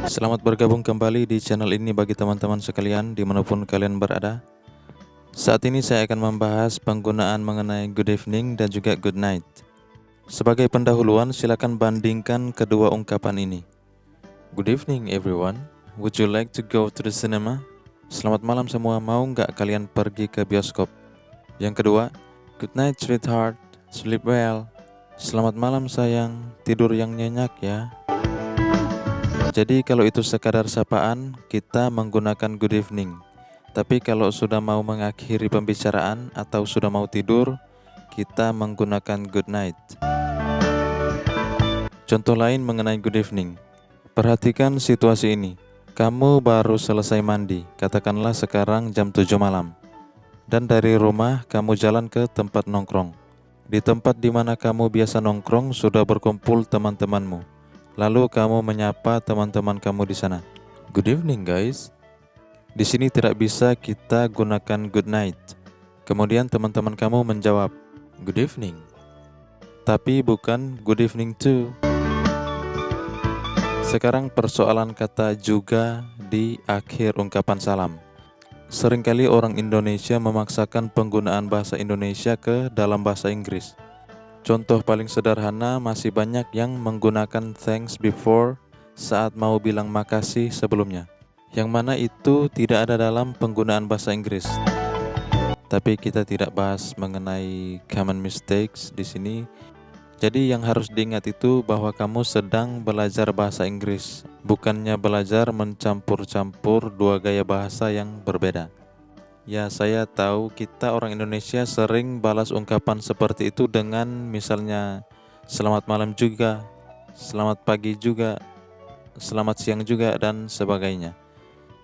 Selamat bergabung kembali di channel ini bagi teman-teman sekalian dimanapun kalian berada. Saat ini saya akan membahas penggunaan mengenai good evening dan juga good night. Sebagai pendahuluan, silakan bandingkan kedua ungkapan ini. Good evening everyone, would you like to go to the cinema? Selamat malam semua, mau nggak kalian pergi ke bioskop? Yang kedua, good night sweetheart, sleep well. Selamat malam sayang, tidur yang nyenyak ya. Jadi kalau itu sekadar sapaan, kita menggunakan good evening. Tapi kalau sudah mau mengakhiri pembicaraan atau sudah mau tidur, kita menggunakan good night. Contoh lain mengenai good evening. Perhatikan situasi ini. Kamu baru selesai mandi, katakanlah sekarang jam 7 malam. Dan dari rumah kamu jalan ke tempat nongkrong. Di tempat di mana kamu biasa nongkrong sudah berkumpul teman-temanmu. Lalu kamu menyapa teman-teman kamu di sana. Good evening guys. Di sini tidak bisa kita gunakan good night. Kemudian teman-teman kamu menjawab, good evening. Tapi bukan good evening too. Sekarang persoalan kata juga di akhir ungkapan salam. Seringkali orang Indonesia memaksakan penggunaan bahasa Indonesia ke dalam bahasa Inggris. Contoh paling sederhana, masih banyak yang menggunakan thanks before saat mau bilang makasih sebelumnya. Yang mana itu tidak ada dalam penggunaan bahasa Inggris. Tapi kita tidak bahas mengenai common mistakes di sini. Jadi yang harus diingat itu bahwa kamu sedang belajar bahasa Inggris, bukannya belajar mencampur-campur dua gaya bahasa yang berbeda. Ya, saya tahu kita orang Indonesia sering balas ungkapan seperti itu dengan misalnya selamat malam juga, selamat pagi juga, selamat siang juga, dan sebagainya.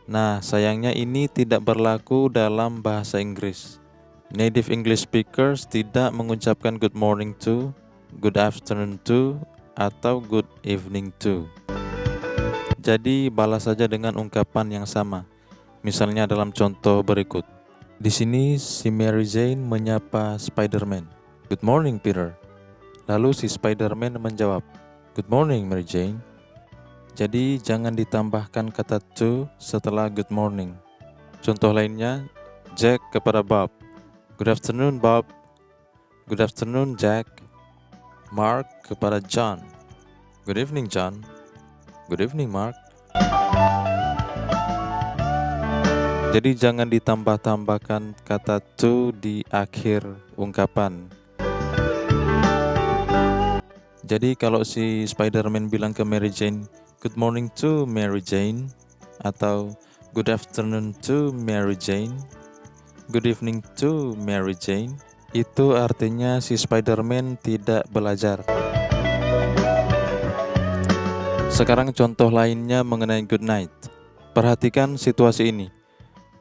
Nah, sayangnya ini tidak berlaku dalam bahasa Inggris. Native English speakers tidak mengucapkan good morning to, good afternoon to, atau good evening to. Jadi balas saja dengan ungkapan yang sama. Misalnya dalam contoh berikut. Di sini si Mary Jane menyapa Spider-Man. Good morning Peter. Lalu si Spider-Man menjawab, good morning Mary Jane. Jadi jangan ditambahkan kata to setelah good morning. Contoh lainnya, Jack kepada Bob. Good afternoon Bob. Good afternoon Jack. Mark kepada John. Good evening John. Good evening Mark. Jadi jangan ditambah-tambahkan kata to di akhir ungkapan. Jadi kalau si Spider-Man bilang ke Mary Jane, good morning to Mary Jane, atau good afternoon to Mary Jane, good evening to Mary Jane, itu artinya si Spider-Man tidak belajar. Sekarang contoh lainnya mengenai good night. Perhatikan situasi ini.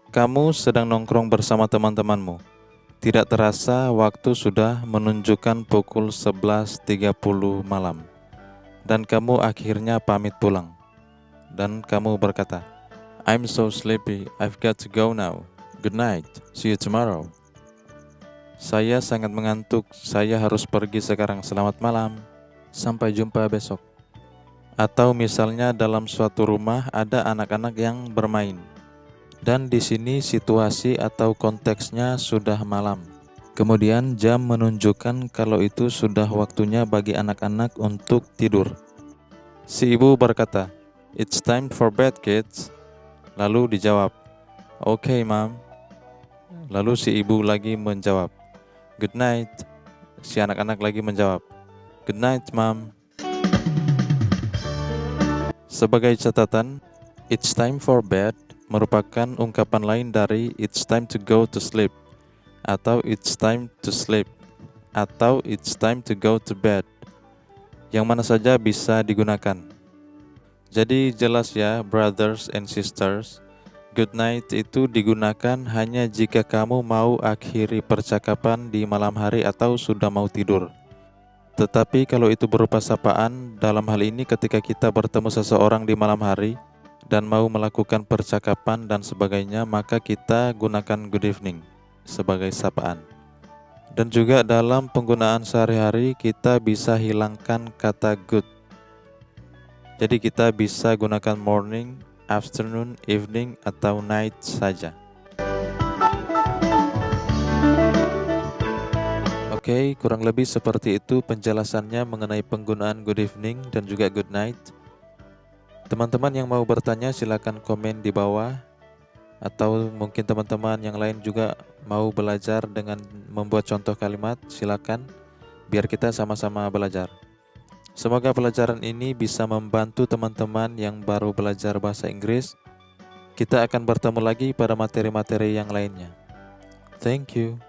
Kamu sedang nongkrong bersama teman-temanmu. Tidak terasa waktu sudah menunjukkan pukul 11.30 malam. Dan kamu akhirnya pamit pulang. Dan kamu berkata, I'm so sleepy, I've got to go now. Good night, see you tomorrow. Saya sangat mengantuk, saya harus pergi sekarang, selamat malam. Sampai jumpa besok. Atau misalnya dalam suatu rumah ada anak-anak yang bermain. Dan di sini situasi atau konteksnya sudah malam. Kemudian jam menunjukkan kalau itu sudah waktunya bagi anak-anak untuk tidur. Si ibu berkata, it's time for bed kids. Lalu dijawab, okay mom. Lalu si ibu lagi menjawab, good night. Si anak-anak lagi menjawab, good night mom. Sebagai catatan, it's time for bed merupakan ungkapan lain dari it's time to go to sleep, atau it's time to sleep, atau it's time to go to bed. Yang mana saja bisa digunakan. Jadi jelas ya brothers and sisters, good night itu digunakan hanya jika kamu mau akhiri percakapan di malam hari atau sudah mau tidur. Tetapi kalau itu berupa sapaan, dalam hal ini ketika kita bertemu seseorang di malam hari dan mau melakukan percakapan dan sebagainya, maka kita gunakan good evening sebagai sapaan. Dan juga dalam penggunaan sehari-hari kita bisa hilangkan kata good. Jadi kita bisa gunakan morning, afternoon, evening, atau night saja. Oke, kurang lebih seperti itu penjelasannya mengenai penggunaan good evening dan juga good night. Teman-teman yang mau bertanya silakan komen di bawah, atau mungkin teman-teman yang lain juga mau belajar dengan membuat contoh kalimat, silakan biar kita sama-sama belajar. Semoga pelajaran ini bisa membantu teman-teman yang baru belajar bahasa Inggris. Kita akan bertemu lagi pada materi-materi yang lainnya. Thank you.